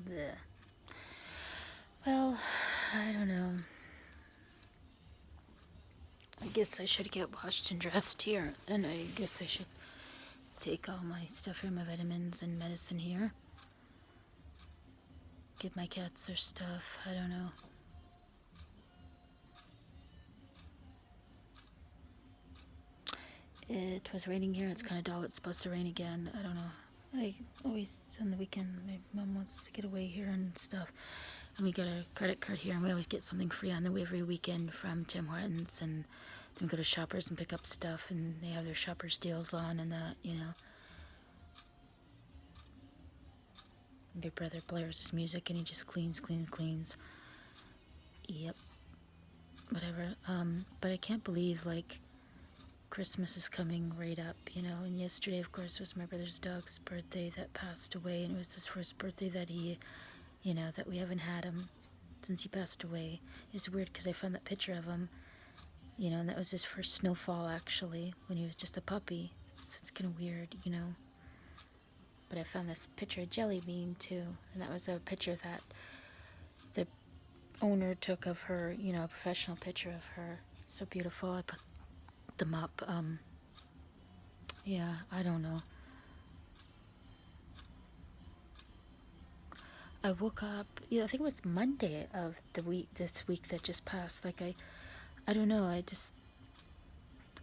Bleh. Well, I don't know. I guess I should get washed and dressed here, and I guess I should take all my stuff here, my vitamins and medicine here. Give my cats their stuff. I don't know. It was raining here. It's kind of dull. It's supposed to rain again. I don't know. I always, on the weekend, my mom wants to get away here and stuff. And we get a credit card here, and we always get something free on the way every weekend from Tim Hortons. And then we go to Shoppers and pick up stuff, and they have their Shoppers deals on and that, you know. Their brother blares his music, and he just cleans. Yep. Whatever. But I can't believe, like, Christmas is coming right up, you know. And yesterday, of course, was my brother's dog's birthday that passed away, and it was his first birthday that he, you know, that we haven't had him since he passed away. It's weird because I found that picture of him, you know, and that was his first snowfall, actually, when he was just a puppy. So it's kind of weird, you know. But I found this picture of Jelly Bean, too, and that was a picture that the owner took of her, you know, a professional picture of her. So beautiful. I put them up. Yeah, I don't know. I woke up, yeah, I think it was Monday of the week, this week that just passed. Like, I don't know, I just,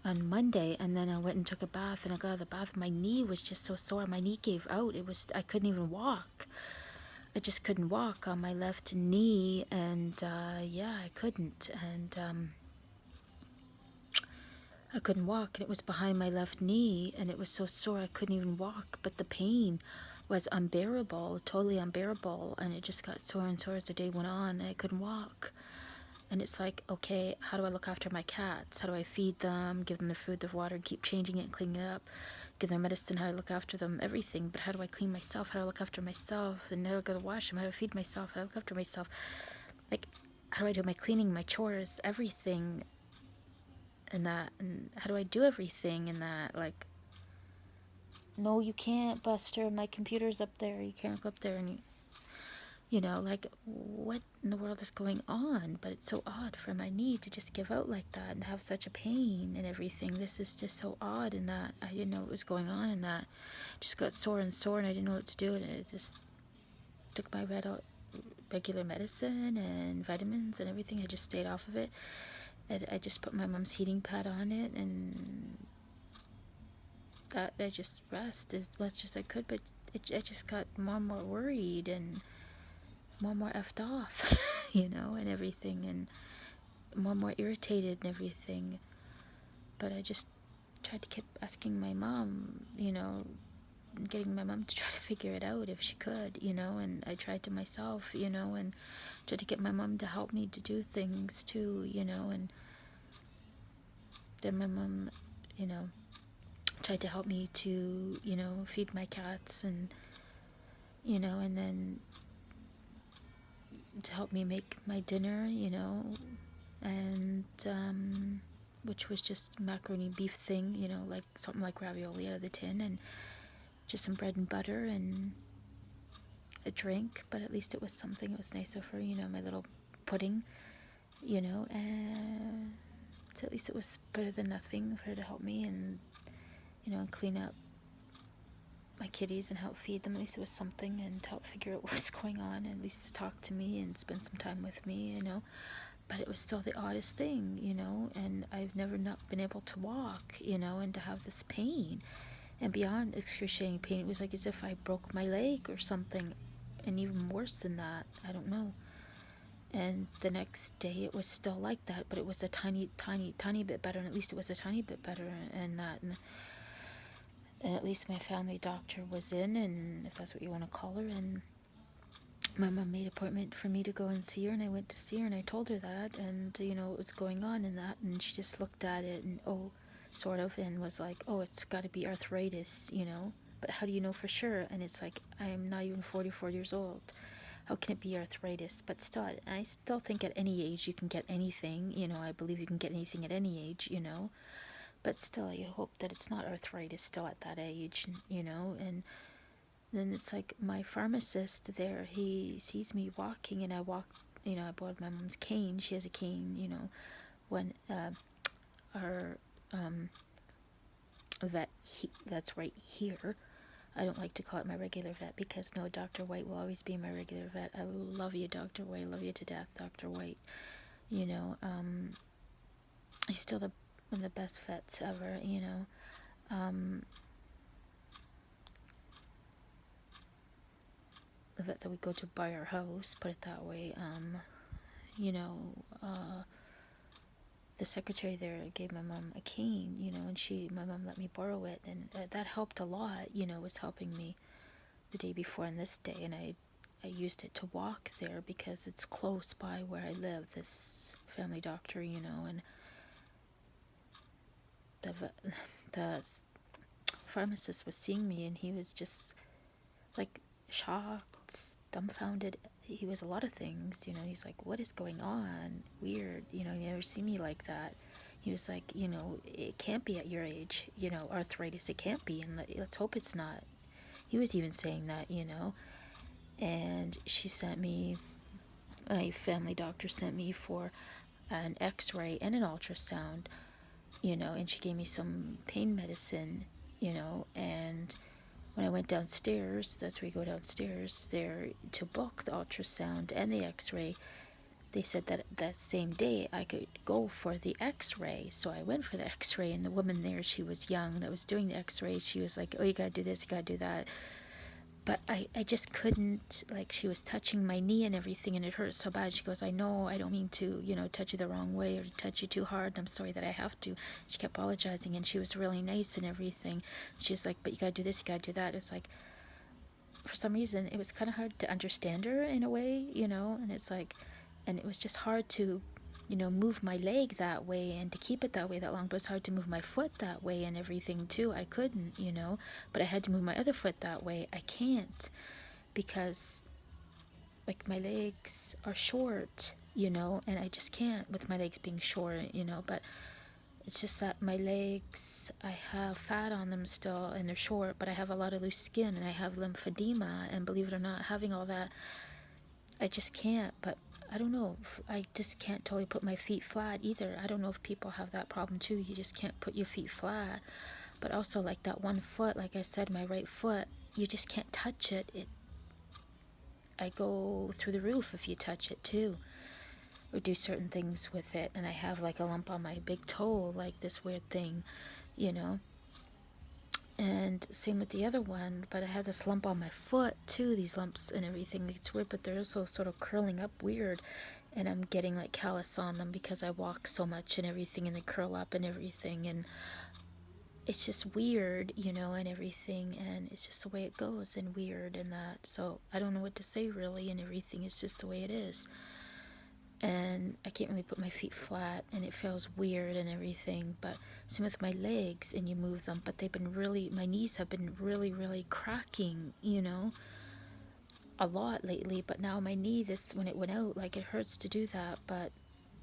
on Monday, and then I went and took a bath, and I got out of the bath, my knee was just so sore. My knee gave out. It was, I couldn't even walk. I just couldn't walk on my left knee, and yeah, I couldn't. And I couldn't walk, and it was behind my left knee, and it was so sore I couldn't even walk. But the pain was unbearable, totally unbearable, and it just got sore and sore as the day went on. And I couldn't walk. And it's like, okay, how do I look after my cats? How do I feed them, give them their food, their water, keep changing it, cleaning it up, give them medicine, how do I look after them, everything. But how do I clean myself? How do I look after myself? And how do I go to wash them? How do I feed myself? How do I look after myself? Like, how do I do my cleaning, my chores, everything? And that, and how do I do everything in that? Like, no, you can't, Buster. My computer's up there. You can't go up there and you know, like, what in the world is going on? But it's so odd for my knee to just give out like that and have such a pain and everything. This is just so odd in that I didn't know what was going on, and that just got sore and sore, and I didn't know what to do, and it just took my regular medicine and vitamins and everything. I just stayed off of it. I just put my mom's heating pad on it, and that I just rest as much as I could, but I just got more and more worried and more effed off, you know, and everything, and more irritated and everything. But I just tried to keep asking my mom, you know, getting my mom to try to figure it out if she could, you know, and I tried to myself, you know, and tried to get my mom to help me to do things too, you know, and then my mom, you know, tried to help me to, you know, feed my cats, and, you know, and then to help me make my dinner, you know, and which was just macaroni beef thing, you know, like something like ravioli out of the tin, and just some bread and butter and a drink. But at least it was something. It was nice of her, you know, my little pudding, you know, and so at least it was better than nothing for her to help me, and, you know, and clean up my kitties and help feed them. At least it was something, and to help figure out what was going on, and at least to talk to me and spend some time with me, you know. But it was still the oddest thing, you know, and I've never not been able to walk, you know, and to have this pain, and beyond excruciating pain, it was like as if I broke my leg or something, and even worse than that, I don't know. And the next day it was still like that, but it was a tiny bit better, and at least it was a tiny bit better, and that, and at least my family doctor was in, and if that's what you want to call her, and my mom made an appointment for me to go and see her, and I went to see her, and I told her that, and, you know, what was going on and that, and she just looked at it and, oh, sort of, and was like, oh, it's got to be arthritis, you know, but how do you know for sure? And it's like, I'm not even 44 years old. How can it be arthritis? But still, I still think at any age you can get anything, you know, I believe you can get anything at any age, you know, but still, you hope that it's not arthritis still at that age, you know, and Then it's like my pharmacist there, he sees me walking and I walk, I borrowed my mom's cane. She has a cane, when our vet, that's right here. I don't like to call it my regular vet because no, Dr. White will always be my regular vet. I love you, Dr. White. I love you to death, Dr. White. He's still one of the best vets ever, the vet that we go to by our house, put it that way. You know, the secretary there gave my mom a cane, and my mom let me borrow it, and that helped a lot. It was helping me the day before and this day, and I used it to walk there because it's close by where I live. This family doctor, and the pharmacist was seeing me, and he was just like shocked, dumbfounded. He was a lot of things, he's like, what is going on? Weird, you never see me like that. He was like, it can't be at your age, arthritis, it can't be, and let's hope it's not. He was even saying that, and she sent me, my family doctor sent me for an x-ray and an ultrasound, and she gave me some pain medicine, and when I went downstairs, that's where you go downstairs there to book the ultrasound and the x-ray, they said that that same day I could go for the x-ray. So I went for the x-ray, and the woman there, she was young, that was doing the x-ray. She was like, oh, you gotta do this, you gotta do that. But I just couldn't, like, she was touching my knee and everything, and it hurt so bad. She goes, I know, I don't mean to, touch you the wrong way or touch you too hard. I'm sorry that I have to. She kept apologizing, and she was really nice and everything. She was like, but you gotta do this, you gotta do that. It's like, for some reason, it was kind of hard to understand her in a way, and it's like, and it was just hard to, move my leg that way and to keep it that way that long, but it's hard to move my foot that way and everything too. I couldn't, but I had to move my other foot that way. I can't because, like, my legs are short, and I just can't with my legs being short, but it's just that my legs, I have fat on them still and they're short, but I have a lot of loose skin and I have lymphedema, and believe it or not, having all that, I just can't. But I don't know, I just can't totally put my feet flat either. I don't know if people have that problem too. You just can't put your feet flat. But also, like, that one foot, like I said, my right foot, you just can't touch it. I go through the roof if you touch it too, or do certain things with it. And I have like a lump on my big toe, like this weird thing, and same with the other one. But I have this lump on my foot too, these lumps and everything. It's weird, but they're also sort of curling up weird, and I'm getting like callus on them because I walk so much and everything, and they curl up and everything, and it's just weird, and everything, and it's just the way it goes, and weird and that. So I don't know what to say really, and everything is just the way it is. And I can't really put my feet flat, and it feels weird and everything. But same with my legs, and you move them, but my knees have been really, really cracking, a lot lately. But now my knee, when it went out, like, it hurts to do that, but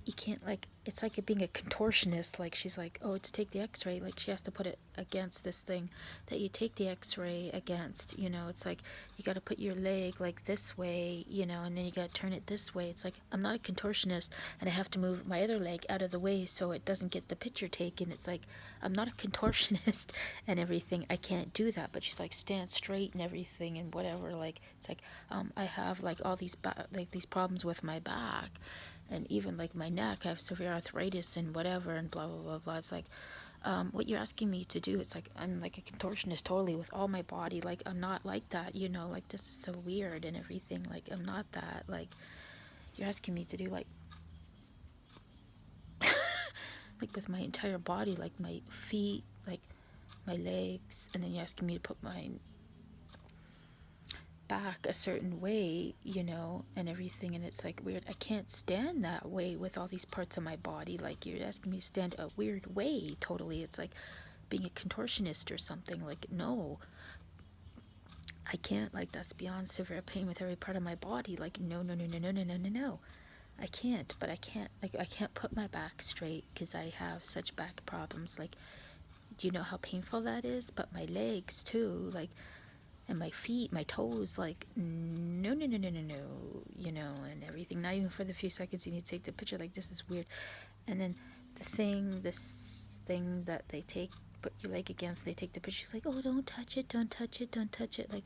you can't, like, it's like it being a contortionist. Like, she's like, oh, to take the x-ray, like, she has to put it against this thing that you take the x-ray against, it's like you got to put your leg like this way, and then you got to turn it this way. It's like, I'm not a contortionist, and I have to move my other leg out of the way so it doesn't get the picture taken. It's like, I'm not a contortionist and everything. I can't do that. But she's like, stand straight and everything and whatever. Like, it's like, I have like all these these problems with my back, and even like my neck. I have severe arthritis and whatever, and blah blah blah blah. It's like, what you're asking me to do, it's like I'm like a contortionist totally with all my body. Like, I'm not like that, like, this is so weird and everything. Like, I'm not that. Like, you're asking me to do like like with my entire body, like my feet, like my legs, and then you're asking me to put my back a certain way, and everything, and it's like weird. I can't stand that way with all these parts of my body. Like, you're asking me to stand a weird way totally. It's like being a contortionist or something. Like, no, I can't. Like, that's beyond severe pain with every part of my body. Like, no, no, no, no, no, no, no, no, no. I can't. But I can't, like, I can't put my back straight because I have such back problems. Like, do you know how painful that is? But my legs too, like, And my feet, my toes, like, no, no, no, no, no, no, you know, and everything. Not even for the few seconds you need to take the picture. Like, this is weird. And then this thing that they take, put your leg against, they take the picture. She's like, oh, don't touch it, don't touch it, don't touch it. Like,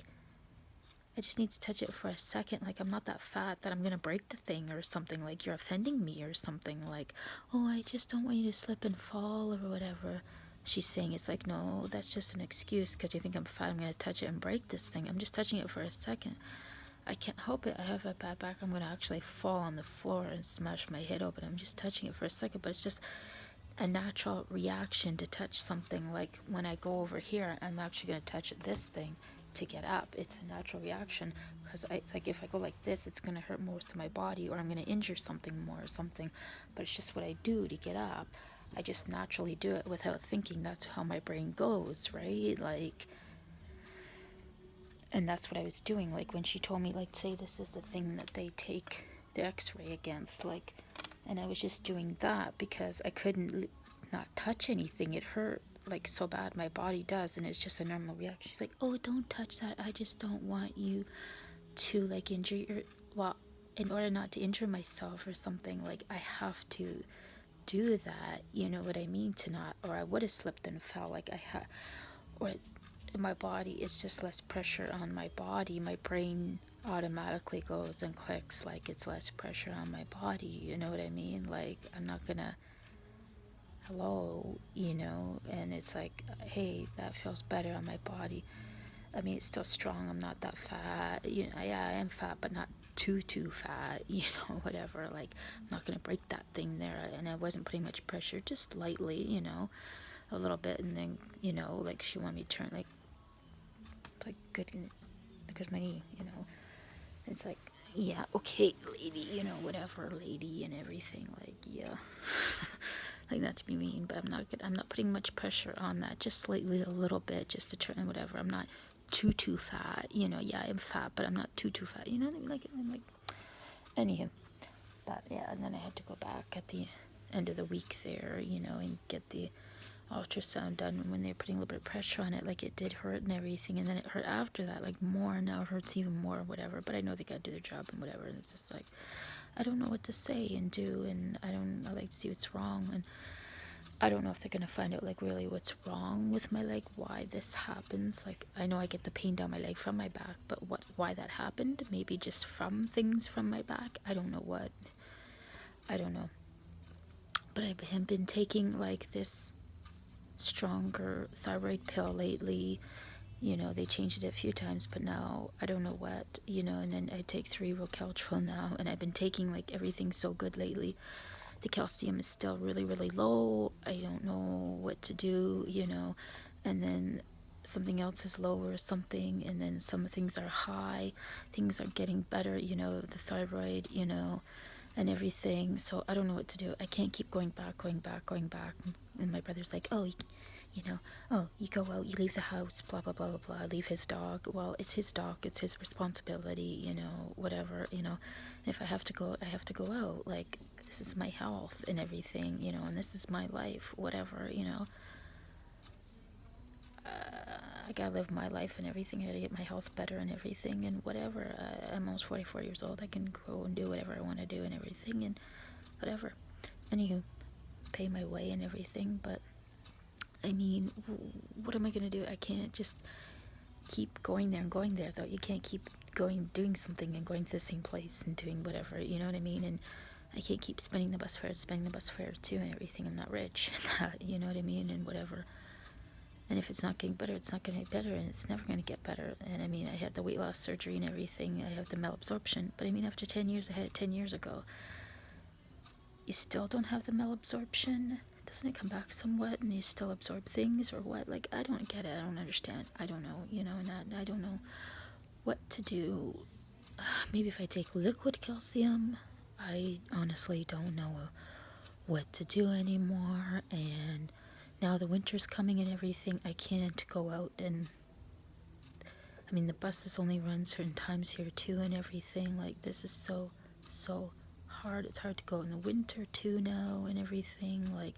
I just need to touch it for a second. Like, I'm not that fat that I'm going to break the thing or something. Like, you're offending me or something. Like, oh, I just don't want you to slip and fall or whatever. She's saying it's like, no, that's just an excuse because you think I'm fat. I'm going to touch it and break this thing. I'm just touching it for a second. I can't help it. I have a bad back. I'm going to actually fall on the floor and smash my head open. I'm just touching it for a second, but it's just a natural reaction to touch something. Like when I go over here, I'm actually going to touch this thing to get up. It's a natural reaction because like if I go like this, it's going to hurt most of my body, or I'm going to injure something more or something. But it's just what I do to get up. I just naturally do it without thinking. That's how my brain goes, right? Like, and that's what I was doing. Like when she told me, like, say this is the thing that they take the x-ray against, like, and I was just doing that because I couldn't not touch anything. It hurt like so bad, my body does, and it's just a normal reaction. She's like, oh, don't touch that. I just don't want you to like injure your, well, in order not to injure myself or something, like I have to do that, you know what I mean, to not, or I would have slipped and fell. Like I had, or my body, it's just less pressure on my body. My brain automatically goes and clicks like it's less pressure on my body, you know what I mean? Like I'm not gonna, hello, you know, and it's like, hey, that feels better on my body. I mean, it's still strong. I'm not that fat. You know, yeah, I am fat, but not too fat, you know, whatever. Like, I'm not going to break that thing there. And I wasn't putting much pressure, just lightly, you know, a little bit. And then, you know, like she wanted me to turn, like good, because my knee, you know, it's like, yeah, okay, lady, you know, whatever, lady and everything. Like, yeah. Like not to be mean, but I'm not putting much pressure on that, just slightly, a little bit, just to turn, whatever. I'm not too fat, you know. Yeah, I'm fat, but I'm not too fat, you know what I mean? Like I'm like, anywho, but yeah. And then I had to go back at the end of the week there, you know, and get the ultrasound done. When they were putting a little bit of pressure on it, like it did hurt and everything, and then it hurt after that, like more. Now it hurts even more, whatever. But I know they gotta do their job and whatever. And it's just like, I don't know what to say and do, and I like to see what's wrong, and I don't know if they're gonna find out like really what's wrong with my leg, why this happens. Like I know I get the pain down my leg from my back, but why that happened? Maybe just from things from my back. I don't know what. I don't know. But I've been taking like this stronger thyroid pill lately. You know, they changed it a few times, but now I don't know what, you know, and then I take 3 Rocaltrol now, and I've been taking like everything so good lately. The calcium is still really, really low. I don't know what to do, you know, and then something else is low or something, and then some things are high. Things are getting better, you know, the thyroid, you know, and everything. So I don't know what to do. I can't keep going back. And my brother's like, oh, you know, oh, you go out, you leave the house, blah, blah, blah, blah, blah, leave his dog. Well, it's his dog, it's his responsibility, you know, whatever, you know. And if I have to go, I have to go out. Like, this is my health and everything, you know, and this is my life, whatever, you know. I gotta live my life and everything. I gotta get my health better and everything and whatever. I'm almost 44 years old. I can go and do whatever I want to do and everything and whatever. Anywho, pay my way and everything, but I mean, what am I gonna do? I can't just keep going there and going there, though. You can't keep going, doing something and going to the same place and doing whatever, you know what I mean? And I can't keep spending the bus fare too and everything. I'm not rich, you know what I mean? And whatever. And if it's not getting better, it's not going to get better, and it's never going to get better. And I mean, I had the weight loss surgery and everything. I have the malabsorption, but I mean, after 10 years, I had it 10 years ago. You still don't have the malabsorption? Doesn't it come back somewhat and you still absorb things or what? Like, I don't get it. I don't understand. I don't know, you know, and I don't know what to do. Maybe if I take liquid calcium. I honestly don't know what to do anymore. And now the winter's coming and everything. I can't go out, and I mean, the buses only run certain times here too and everything. Like, this is so hard. It's hard to go in the winter too now and everything. Like,